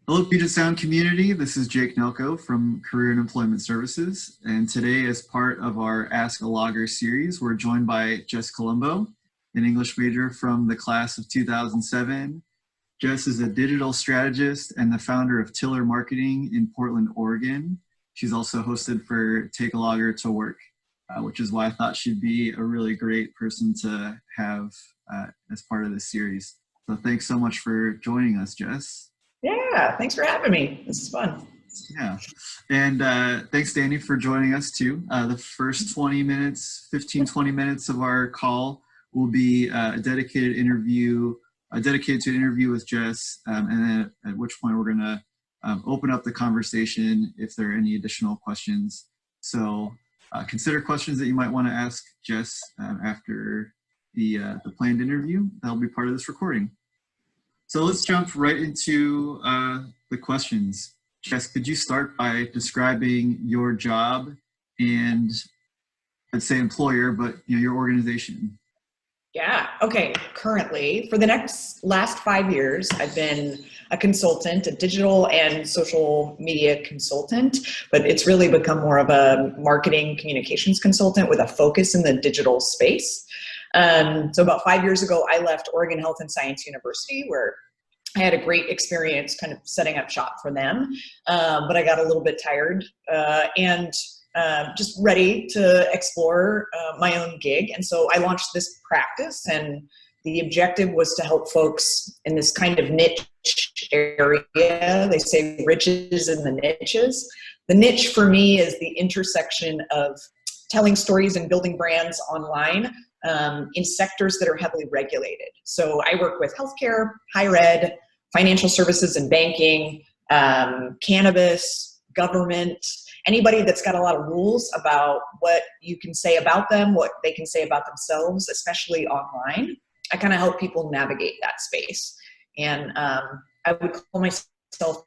Hello, Puget Sound community. This is Jake Nelko from Career and Employment Services. And today, as part of our Ask a Logger series, we're joined by Jess Columbo, an English major from the class of 2007. Jess is a digital strategist and the founder of Tiller Marketing in Portland, Oregon. She's also hosted for Take a Logger to Work, which is why I thought she'd be a really great person to have as part of this series. So thanks so much for joining us, Jess. Yeah, thanks for having me. This is fun. Yeah. And thanks, Danny, for joining us too. The first 20 minutes, 20 minutes of our call will be dedicated to an interview with Jess. And then at which point we're going to open up the conversation if there are any additional questions. So consider questions that you might want to ask Jess after the planned interview. That'll be part of this recording. So let's jump right into the questions. Jess, could you start by describing your job and, I'd say employer, but your organization? Yeah, okay. Currently, for the last 5 years, I've been a consultant, a digital and social media consultant, but it's really become more of a marketing communications consultant with a focus in the digital space. So about 5 years ago, I left Oregon Health and Science University, where I had a great experience kind of setting up shop for them, but I got a little bit tired and just ready to explore my own gig. And so I launched this practice, and the objective was to help folks in this kind of niche area. They say riches in the niches. The niche for me is the intersection of telling stories and building brands online in sectors that are heavily regulated. So I work with healthcare, higher ed, financial services and banking, cannabis, government, anybody that's got a lot of rules about what you can say about them, what they can say about themselves, especially online. I kind of help people navigate that space. And I would call myself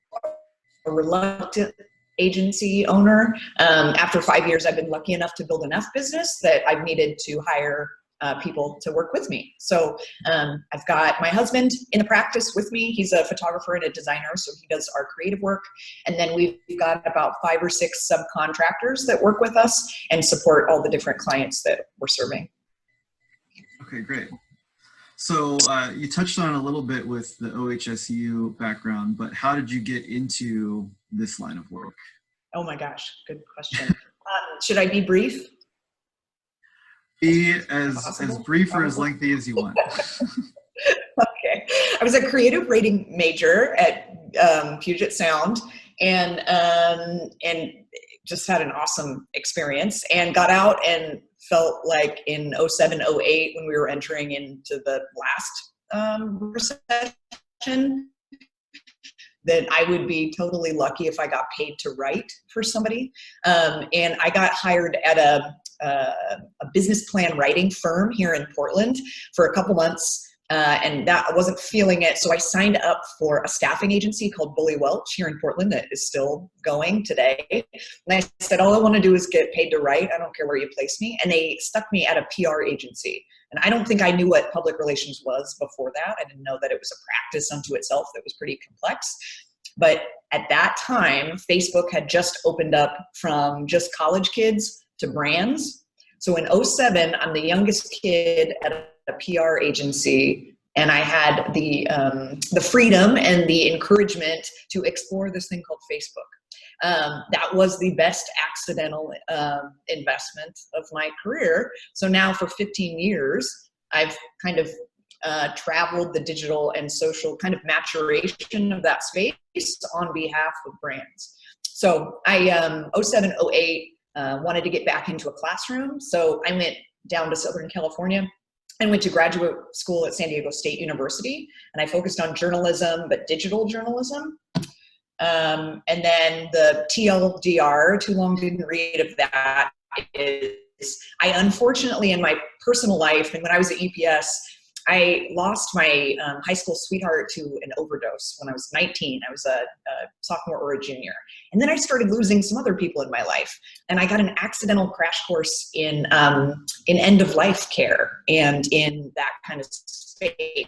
a reluctant agency owner. After 5 years, I've been lucky enough to build enough business that I've needed to hire people to work with me. So I've got my husband in the practice with me. He's a photographer and a designer, so he does our creative work. And then we've got about 5 or 6 subcontractors that work with us and support all the different clients that we're serving. Okay, great. So you touched on a little bit with the OHSU background, but how did you get into this line of work? Oh my gosh, good question. Should I be brief? Be as brief or as lengthy as you want. Okay. I was a creative writing major at Puget Sound and just had an awesome experience, and got out and felt like in 07, 08, when we were entering into the last recession, that I would be totally lucky if I got paid to write for somebody. And I got hired at a business plan writing firm here in Portland for a couple months, and that I wasn't feeling it. So I signed up for a staffing agency called Bully Welch here in Portland that is still going today. And I said, all I want to do is get paid to write. I don't care where you place me. And they stuck me at a PR agency. And I don't think I knew what public relations was before that. I didn't know that it was a practice unto itself that was pretty complex. But at that time, Facebook had just opened up from just college kids to brands. So in 07, I'm the youngest kid at a PR agency, and I had the freedom and the encouragement to explore this thing called Facebook. That was the best accidental investment of my career. So now for 15 years, I've kind of traveled the digital and social kind of maturation of that space on behalf of brands. So I, 07, 08, wanted to get back into a classroom. So I went down to Southern California and went to graduate school at San Diego State University. And I focused on journalism, but digital journalism. And then the TLDR, too long didn't read of that, is I unfortunately in my personal life, and when I was at UPS, I lost my high school sweetheart to an overdose when I was 19. I was a sophomore or a junior. And then I started losing some other people in my life. And I got an accidental crash course in end-of-life care and in that kind of space.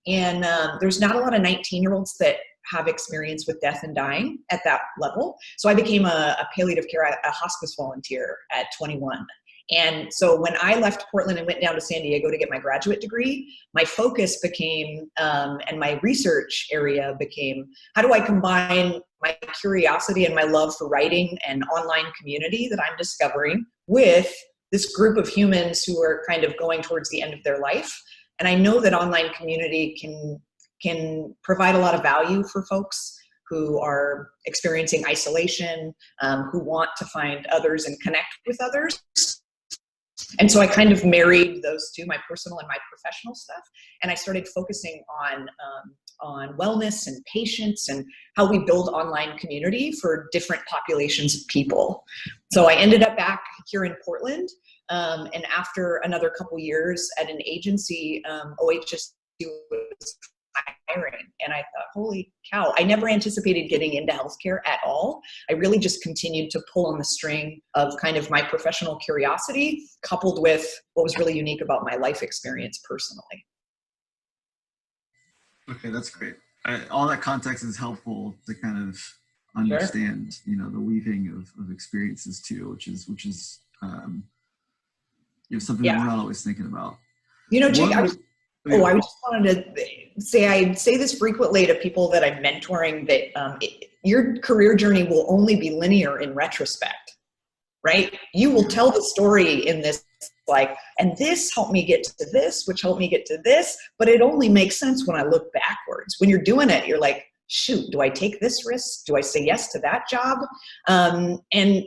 And there's not a lot of 19-year-olds that have experience with death and dying at that level. So I became a palliative care, a hospice volunteer at 21. And so when I left Portland and went down to San Diego to get my graduate degree, my focus became, and my research area became, how do I combine my curiosity and my love for writing and online community that I'm discovering with this group of humans who are kind of going towards the end of their life. And I know that online community can provide a lot of value for folks who are experiencing isolation, who want to find others and connect with others. And so I kind of married those two, my personal and my professional stuff. And I started focusing on wellness and patients and how we build online community for different populations of people. So I ended up back here in Portland. And after another couple years at an agency, OHSU was hiring. And I thought, holy cow, I never anticipated getting into healthcare at all. I really just continued to pull on the string of kind of my professional curiosity coupled with what was really unique about my life experience personally. Okay, that's great. All that context is helpful to kind of understand, Sure. The weaving of experiences too, which is something that we're not always thinking about. Jake, I just wanted to say, I say this frequently to people that I'm mentoring, that your career journey will only be linear in retrospect, right? You will tell the story in this, and this helped me get to this, which helped me get to this, but it only makes sense when I look backwards. When you're doing it, you're like, shoot, do I take this risk? Do I say yes to that job? And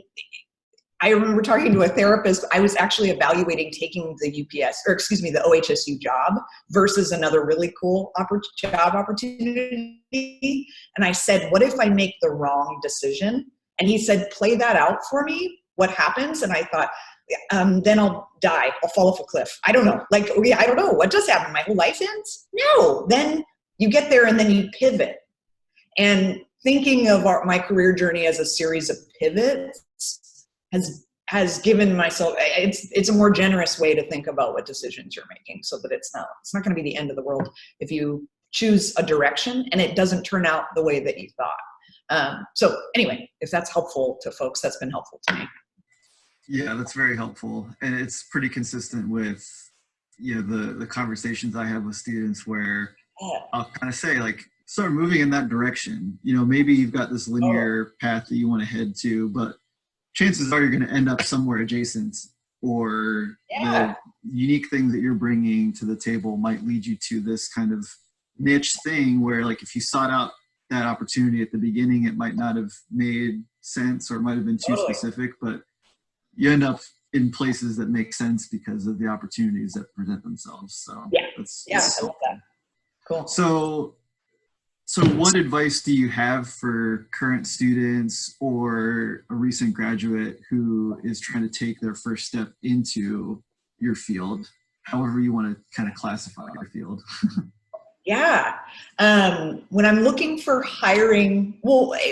I remember talking to a therapist. I was actually evaluating taking the the OHSU job versus another really cool job opportunity. And I said, what if I make the wrong decision? And he said, play that out for me. What happens? And I thought, then I'll die. I'll fall off a cliff. I don't know. I don't know. What does happen? My whole life ends? No. Then you get there and then you pivot. And thinking of my career journey as a series of pivots has given myself, it's a more generous way to think about what decisions you're making, so that it's not going to be the end of the world if you choose a direction and it doesn't turn out the way that you thought. So anyway, if that's helpful to folks, that's been helpful to me. Yeah, that's very helpful. And it's pretty consistent with, the conversations I have with students where I'll kind of say, start moving in that direction. Maybe you've got this linear path that you want to head to, but chances are you're going to end up somewhere adjacent, or the unique thing that you're bringing to the table might lead you to this kind of niche thing where, if you sought out that opportunity at the beginning, it might not have made sense, or it might have been too specific, but you end up in places that make sense because of the opportunities that present themselves. So I love that. Cool. So what advice do you have for current students or a recent graduate who is trying to take their first step into your field, however you want to kind of classify your field? When I'm looking for hiring,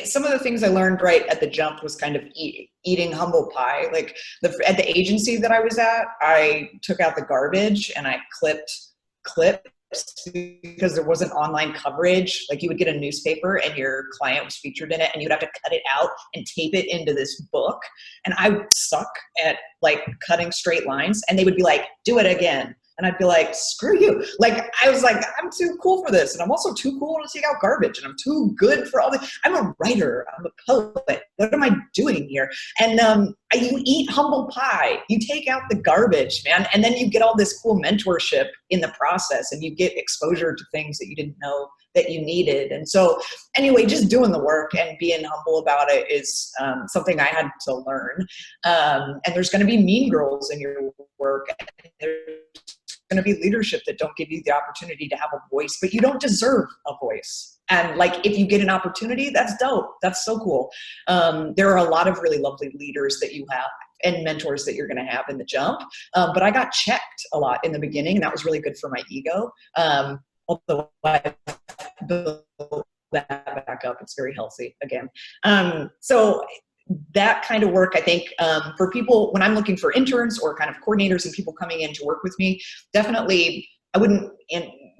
some of the things I learned right at the jump was kind of eating humble pie. At the agency that I was at, I took out the garbage and I clipped because there wasn't online coverage. You would get a newspaper and your client was featured in it, and you'd have to cut it out and tape it into this book. And I would suck at cutting straight lines, and they would be like, do it again. And I'd be like, screw you. I was like, I'm too cool for this. And I'm also too cool to take out garbage. And I'm too good for all this. I'm a writer. I'm a poet. What am I doing here? And you eat humble pie. You take out the garbage, man. And then you get all this cool mentorship in the process. And you get exposure to things that you didn't know that you needed. And so anyway, just doing the work and being humble about it is something I had to learn. And there's going to be mean girls in your work. And there's going to be leadership that don't give you the opportunity to have a voice, but you don't deserve a voice. And if you get an opportunity, that's dope. That's so cool. There are a lot of really lovely leaders that you have and mentors that you're going to have in the jump. But I got checked a lot in the beginning, and that was really good for my ego. Although I built that back up, it's very healthy again. So that kind of work, I think, for people, when I'm looking for interns or kind of coordinators and people coming in to work with me, definitely I wouldn't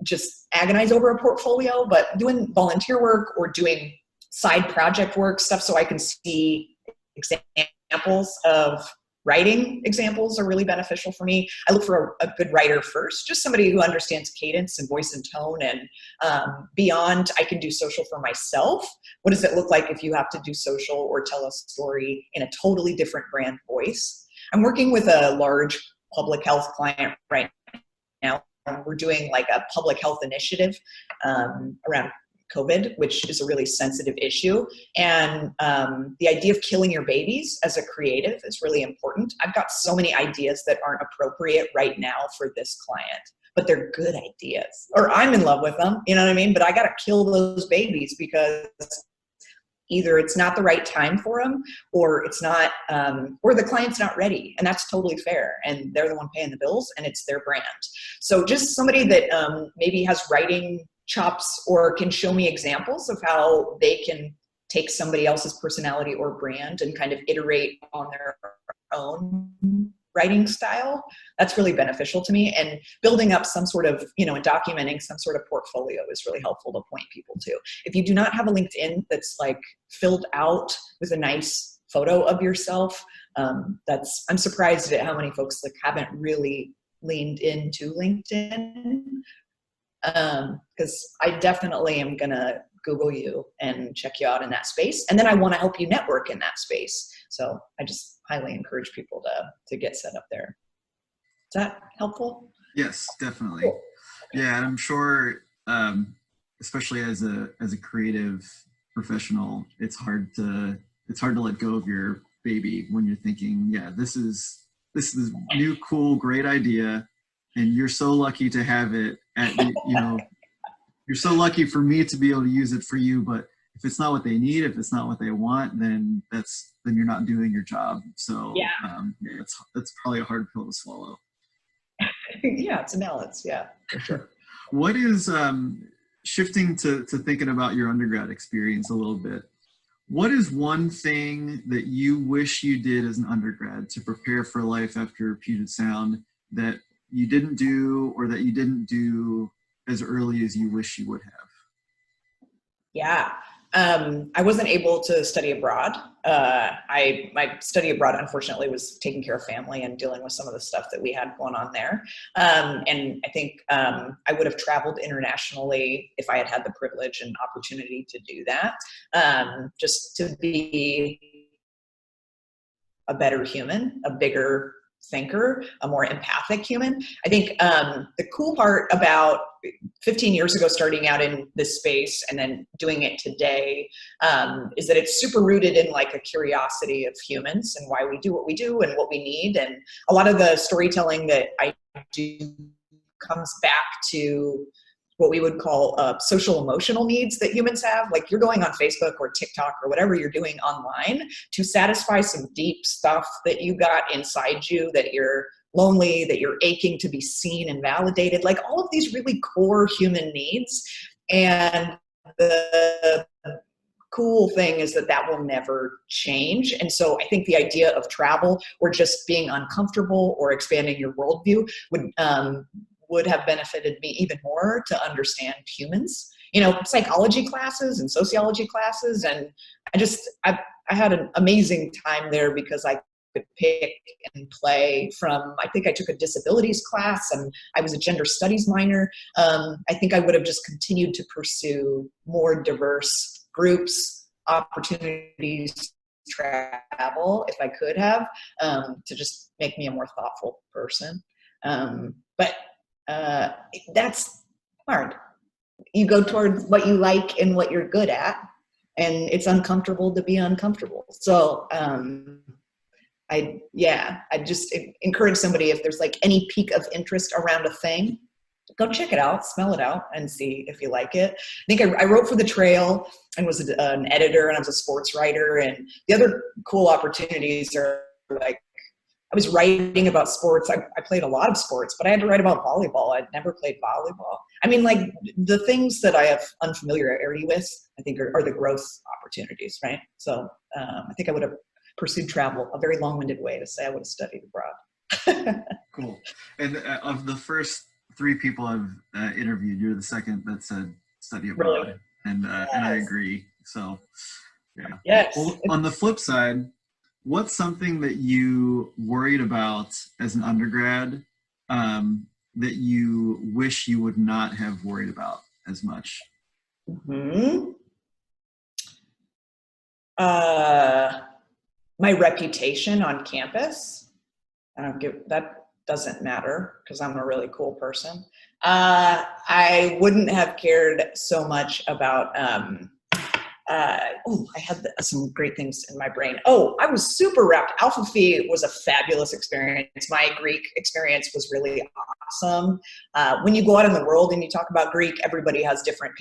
just agonize over a portfolio, but doing volunteer work or doing side project work stuff so I can see examples of writing examples are really beneficial for me. I look for a good writer first, just somebody who understands cadence and voice and tone, and beyond, I can do social for myself. What does it look like if you have to do social or tell a story in a totally different brand voice? I'm working with a large public health client right now. We're doing like a public health initiative around COVID, which is a really sensitive issue. And the idea of killing your babies as a creative is really important. I've got so many ideas that aren't appropriate right now for this client, but they're good ideas, or I'm in love with them, you know what I mean? But I got to kill those babies because either it's not the right time for them, or it's not, or the client's not ready, and that's totally fair. And they're the one paying the bills, and it's their brand. So just somebody that maybe has writing chops or can show me examples of how they can take somebody else's personality or brand and kind of iterate on their own writing style. That's really beneficial to me. And building up some sort of, and documenting some sort of portfolio is really helpful to point people to. If you do not have a LinkedIn that's like filled out with a nice photo of yourself, I'm surprised at how many folks like haven't really leaned into LinkedIn. Because I definitely am going to Google you and check you out in that space. And then I want to help you network in that space. So I just highly encourage people to get set up there. Is that helpful? Yes, definitely. Cool. Yeah, and I'm sure, especially as a creative professional, it's hard to let go of your baby when you're thinking, yeah, this is new, cool, great idea, and you're so lucky to have it. You're so lucky for me to be able to use it for you, but if it's not what they need, if it's not what they want, then you're not doing your job. So that's probably a hard pill to swallow. Yeah, it's a balance. Yeah, for sure. What is shifting to thinking about your undergrad experience a little bit? What is one thing that you wish you did as an undergrad to prepare for life after Puget Sound that you didn't do, or that you didn't do as early as you wish you would have? Yeah. I wasn't able to study abroad. My study abroad, unfortunately, was taking care of family and dealing with some of the stuff that we had going on there. And I think I would have traveled internationally if I had had the privilege and opportunity to do that, just to be a better human, a bigger thinker, a more empathic human. I think the cool part about 15 years ago starting out in this space and then doing it today is that it's super rooted in like a curiosity of humans and why we do what we do and what we need. And a lot of the storytelling that I do comes back to what we would call social emotional needs that humans have. Like you're going on Facebook or TikTok or whatever you're doing online to satisfy some deep stuff that you got inside you, that you're lonely, that you're aching to be seen and validated, like all of these really core human needs. And the cool thing is that will never change. And so I think the idea of travel or just being uncomfortable or expanding your worldview would have benefited me even more to understand humans, psychology classes and sociology classes. And I had an amazing time there because I could pick and play from, I think I took a disabilities class and I was a gender studies minor. I think I would have just continued to pursue more diverse groups, opportunities, travel, if I could have, to just make me a more thoughtful person. But that's hard. You go towards what you like and what you're good at, and it's uncomfortable to be uncomfortable. So I just encourage somebody, if there's like any peak of interest around a thing, go check it out, smell it out, and see if you like it. I think I wrote for The Trail and was an editor, and I was a sports writer. And the other cool opportunities are like, I was writing about sports. I played a lot of sports, but I had to write about volleyball. I'd never played volleyball. I mean, like the things that I have unfamiliarity with, I think are the growth opportunities, right? So I think I would have pursued travel, a very long-winded way to say I would have studied abroad. Cool. And of the first 3 people I've interviewed, you're the second that said study abroad, Really? and Yes. I agree. So, yeah. Yes. Well, on the flip side, what's something that you worried about as an undergrad that you wish you would not have worried about as much? Hmm. My reputation on campus. I don't give that doesn't matter because I'm a really cool person. I wouldn't have cared so much about I had some great things in my brain. Oh, I was super wrapped. Alpha Phi was a fabulous experience. My Greek experience was really awesome. When you go out in the world and you talk about Greek, everybody has different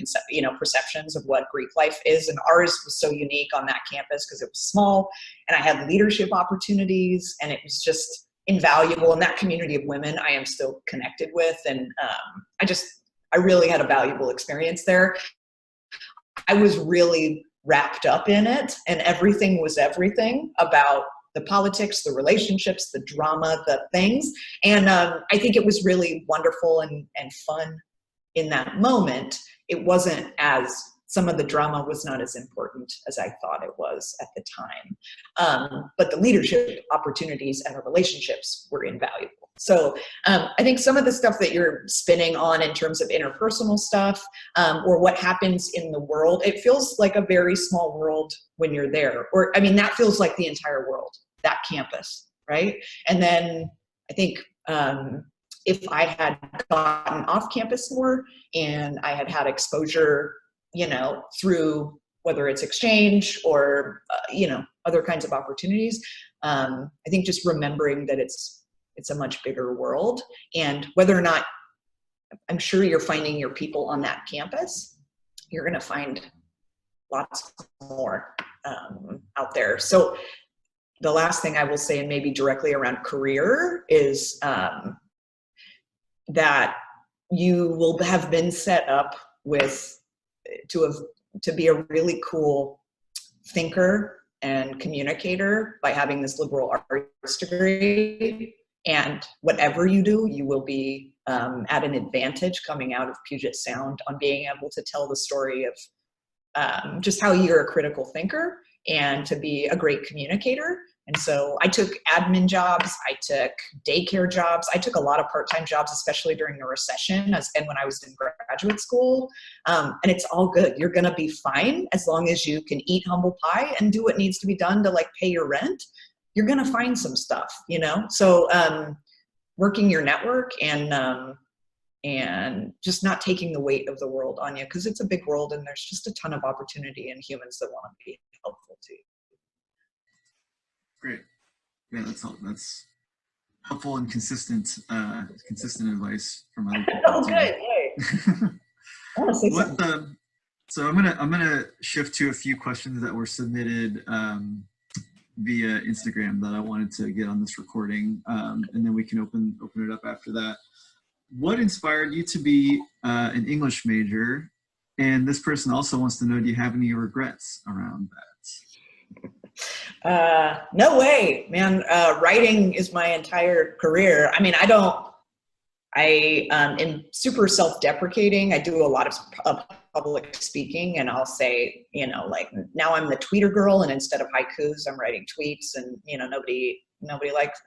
perceptions of what Greek life is, and ours was so unique on that campus because it was small, and I had leadership opportunities, and it was just invaluable. And that community of women I am still connected with, and I really had a valuable experience there. I was really wrapped up in it, and everything was everything about the politics, the relationships, the drama, the things. And I think it was really wonderful and fun in that moment. It wasn't some of the drama was not as important as I thought it was at the time. But the leadership opportunities and the relationships were invaluable. So I think some of the stuff that you're spinning on in terms of interpersonal stuff or what happens in the world, it feels like a very small world when you're there. Or, I mean, that feels like the entire world, that campus, right? And then I think if I had gotten off campus more and I had exposure, through whether it's exchange or, other kinds of opportunities, I think just remembering that it's a much bigger world, and whether or not, I'm sure you're finding your people on that campus, you're going to find lots more out there. So the last thing I will say, and maybe directly around career, is that you will have been set up to be a really cool thinker and communicator by having this liberal arts degree. And whatever you do, you will be at an advantage coming out of Puget Sound on being able to tell the story of just how you're a critical thinker and to be a great communicator. And so I took admin jobs, I took daycare jobs, I took a lot of part-time jobs, especially during the recession and when I was in graduate school. And it's all good. You're gonna be fine as long as you can eat humble pie and do what needs to be done to pay your rent. You're gonna find some stuff, So working your network and just not taking the weight of the world on you, because it's a big world and there's just a ton of opportunity and humans that want to be helpful to you. Great. Yeah, that's helpful and consistent advice from other people. Oh, good. Yay. I want to say something. So I'm gonna shift to a few questions that were submitted via Instagram that I wanted to get on this recording, and then we can open it up after that. What inspired you to be an English major? And this person also wants to know, do you have any regrets around that? No way, man. Writing is my entire career. I mean, I am super self-deprecating. I do a lot of public speaking, and I'll say, now I'm the tweeter girl, and instead of haikus, I'm writing tweets, and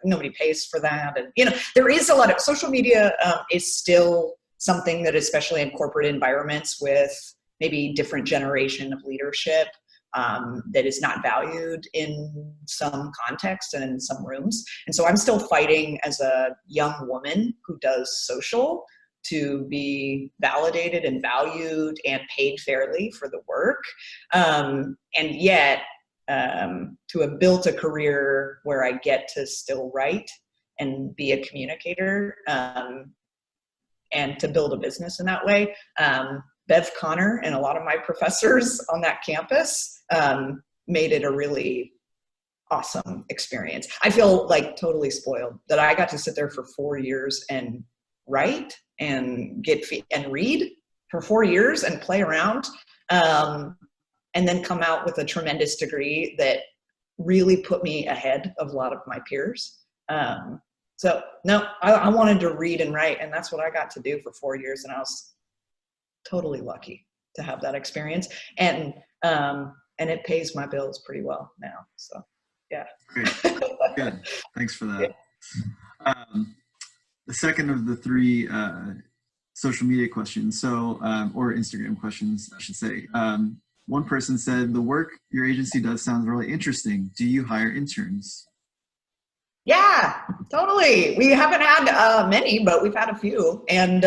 nobody pays for that. And there is a lot of social media is still something that, especially in corporate environments with maybe different generation of leadership, that is not valued in some context and in some rooms. And so I'm still fighting as a young woman who does social to be validated and valued and paid fairly for the work. And yet to have built a career where I get to still write and be a communicator and to build a business in that way. Bev Connor and a lot of my professors on that campus made it a really awesome experience. I feel totally spoiled that I got to sit there for 4 years and write and read for 4 years and play around, and then come out with a tremendous degree that really put me ahead of a lot of my peers. So no, I wanted to read and write, and that's what I got to do for 4 years. And I was totally lucky to have that experience. And it pays my bills pretty well now. So yeah. Great. Good. Thanks for that. Yeah. The second of the three social media questions, so or Instagram questions, I should say. One person said, the work your agency does sounds really interesting. Do you hire interns? Yeah, totally. We haven't had many, but we've had a few. And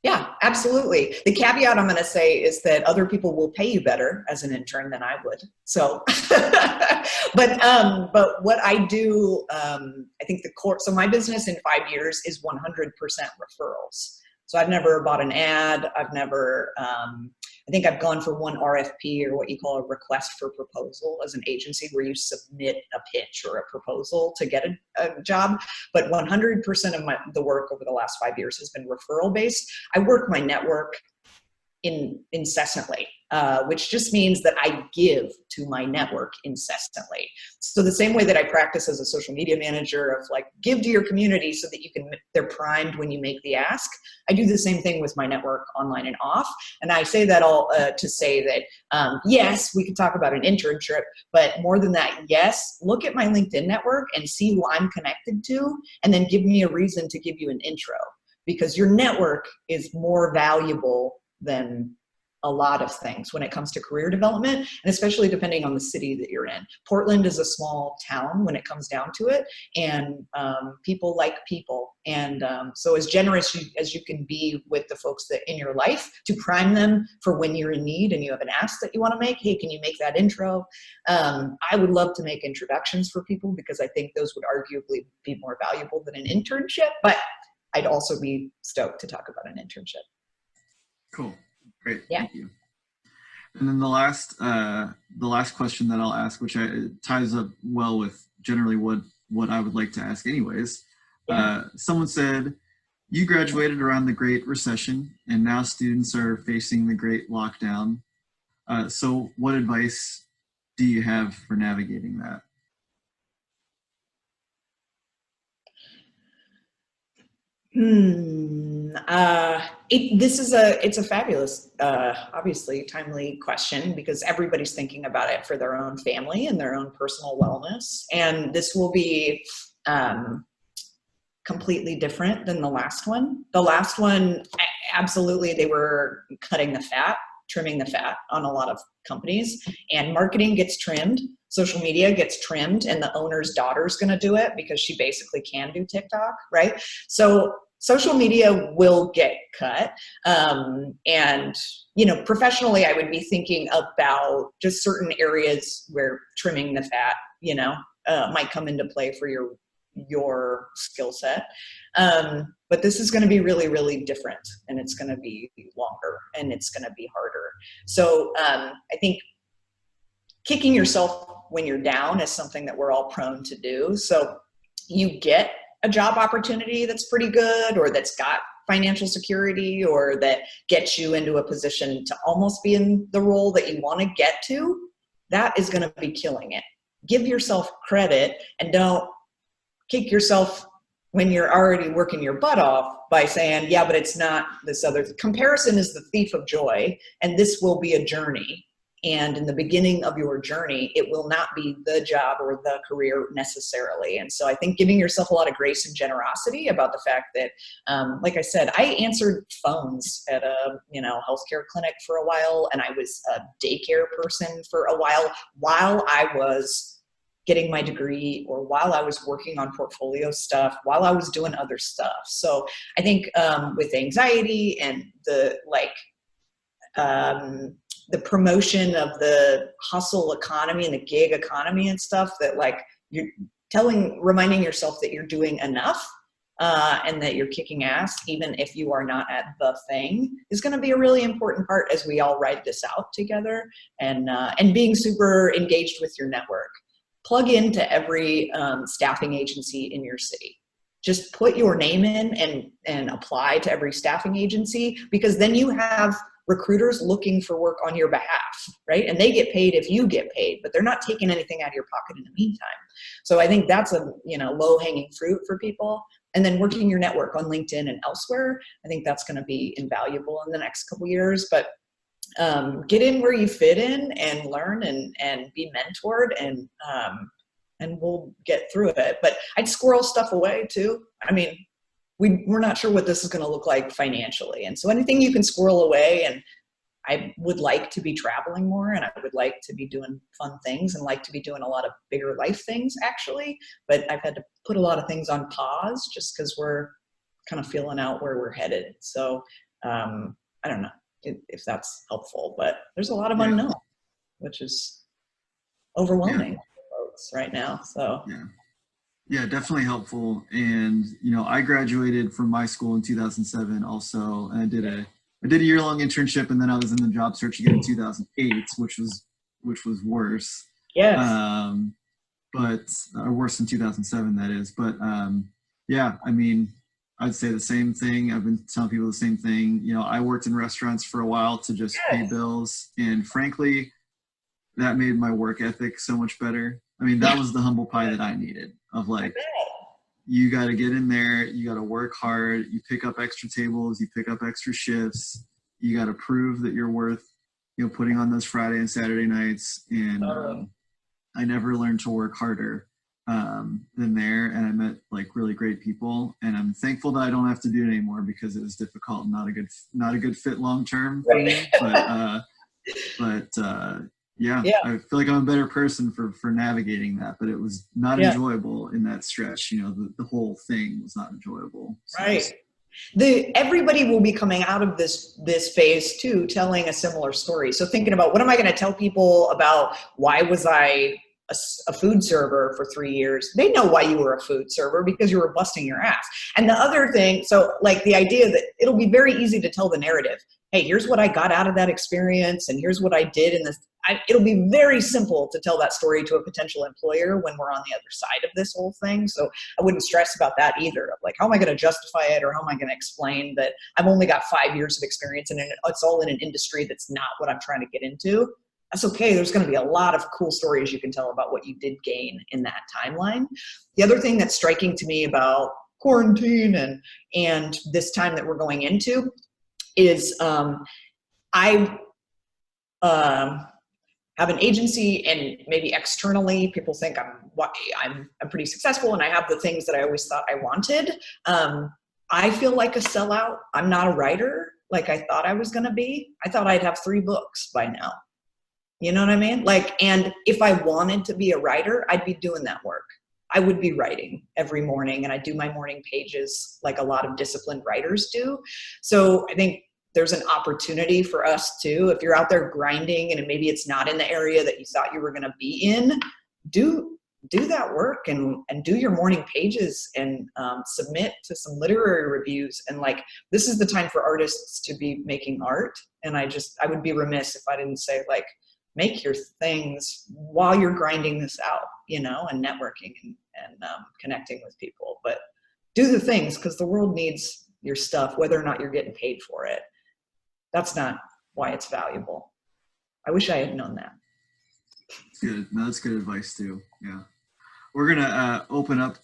yeah, absolutely. The caveat I'm going to say is that other people will pay you better as an intern than I would. So, but what I do, I think so my business in 5 years is 100% referrals. So I've never bought an ad. I've never, I think I've gone for one RFP, or what you call a request for proposal, as an agency where you submit a pitch or a proposal to get a job. But 100% of the work over the last 5 years has been referral based. I work my network incessantly, which just means that I give to my network incessantly. So the same way that I practice as a social media manager of like, give to your community so that they're primed when you make the ask. I do the same thing with my network online and off. And I say that all to say that, yes, we could talk about an internship, but more than that, yes, look at my LinkedIn network and see who I'm connected to, and then give me a reason to give you an intro, because your network is more valuable than a lot of things when it comes to career development, and especially depending on the city that you're in. Portland is a small town when it comes down to it, and people like people. And so as generous as you can be with the folks that in your life to prime them for when you're in need and you have an ask that you want to make, hey, can you make that intro? I would love to make introductions for people, because I think those would arguably be more valuable than an internship, but I'd also be stoked to talk about an internship. Cool. Great. Yeah. Thank you. And then the last question that I'll ask, which ties up well with generally what I would like to ask anyways. Yeah. Someone said, you graduated around the Great Recession, and now students are facing the Great Lockdown. So what advice do you have for navigating that? It's a fabulous, obviously timely question, because everybody's thinking about it for their own family and their own personal wellness. And this will be completely different than the last one. The last one, absolutely, they were cutting the fat, trimming the fat on a lot of companies, and marketing gets trimmed. Social media gets trimmed, and the owner's daughter's going to do it because she basically can do TikTok, right? So social media will get cut. And, professionally, I would be thinking about just certain areas where trimming the fat, might come into play for your skill set. But this is going to be really, really different, and it's going to be longer, and it's going to be harder. So I think kicking yourself when you're down is something that we're all prone to do. So you get a job opportunity that's pretty good, or that's got financial security, or that gets you into a position to almost be in the role that you want to get to, that is going to be killing it. Give yourself credit, and don't kick yourself when you're already working your butt off by saying, yeah, but it's not this other. Comparison is the thief of joy, and this will be a journey. And in the beginning of your journey, it will not be the job or the career necessarily. And so I think giving yourself a lot of grace and generosity about the fact that, like I said, I answered phones at a healthcare clinic for a while, and I was a daycare person for a while I was getting my degree, or while I was working on portfolio stuff, while I was doing other stuff. So I think with anxiety and the promotion of the hustle economy and the gig economy and stuff, that you're reminding yourself that you're doing enough and that you're kicking ass, even if you are not at the thing, is going to be a really important part as we all ride this out together, and being super engaged with your network. Plug into every staffing agency in your city. Just put your name in and apply to every staffing agency, because then you have recruiters looking for work on your behalf, right? And they get paid if you get paid, but they're not taking anything out of your pocket in the meantime. So I think that's a, low hanging fruit for people. And then working your network on LinkedIn and elsewhere, I think that's going to be invaluable in the next couple years. But get in where you fit in and learn and be mentored, and we'll get through it. But I'd squirrel stuff away too. I mean, we're not sure what this is going to look like financially. And so anything you can squirrel away, and I would like to be traveling more, and I would like to be doing fun things and like to be doing a lot of bigger life things actually. But I've had to put a lot of things on pause just because we're kind of feeling out where we're headed. So I don't know if that's helpful, but there's a lot of unknown, which is overwhelming for folks right now. So yeah, definitely helpful. And I graduated from my school in 2007 also, and I did a year-long internship, and then I was in the job search again in 2008, which was worse. Yes. Or worse than 2007, that is. But I mean, I'd say the same thing. I've been telling people the same thing. I worked in restaurants for a while to just pay bills, and frankly, that made my work ethic so much better. I mean, that was the humble pie that I needed, of like, you got to get in there, you got to work hard, you pick up extra tables, you pick up extra shifts, you got to prove that you're worth, putting on those Friday and Saturday nights. And I never learned to work harder than there. And I met like really great people, and I'm thankful that I don't have to do it anymore, because it was difficult and not a good fit long-term for me. But I feel like I'm a better person for navigating that, but it was not enjoyable in that stretch. The whole thing was not enjoyable. So right. Everybody will be coming out of this phase too, telling a similar story. So thinking about, what am I going to tell people about why was I a food server for 3 years? They know why you were a food server, because you were busting your ass. And the other thing, so like the idea that it'll be very easy to tell the narrative. Hey, here's what I got out of that experience, and here's what I did in this. It'll be very simple to tell that story to a potential employer when we're on the other side of this whole thing. So I wouldn't stress about that either. Like, how am I going to justify it, or how am I going to explain that I've only got 5 years of experience and it's all in an industry that's not what I'm trying to get into? That's okay. There's going to be a lot of cool stories you can tell about what you did gain in that timeline. The other thing that's striking to me about quarantine and this time that we're going into is I have an agency, and maybe externally people think I'm pretty successful and I have the things that I always thought I wanted. I feel like a sellout. I'm not a writer like I thought I was going to be. I thought I'd have 3 books by now. You know what I mean? Like, and if I wanted to be a writer, I'd be doing that work. I would be writing every morning, and I do my morning pages like a lot of disciplined writers do. So I think there's an opportunity for us too. If you're out there grinding and maybe it's not in the area that you thought you were going to be in, do that work and do your morning pages and submit to some literary reviews. And like, this is the time for artists to be making art. And I would be remiss if I didn't say, like, make your things while you're grinding this out, and networking and connecting with people. But do the things, because the world needs your stuff, whether or not you're getting paid for it. That's not why it's valuable. I wish I had known that. Good. No, that's good advice too. Yeah. We're going to open up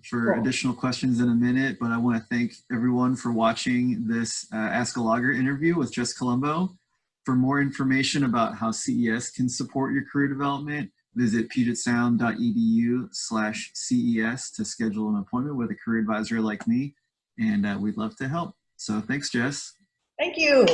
for additional questions in a minute, but I want to thank everyone for watching this Ask a Logger interview with Jess Columbo. For more information about how CES can support your career development, visit pugetsound.edu/CES to schedule an appointment with a career advisor like me, and we'd love to help. So thanks, Jess. Thank you.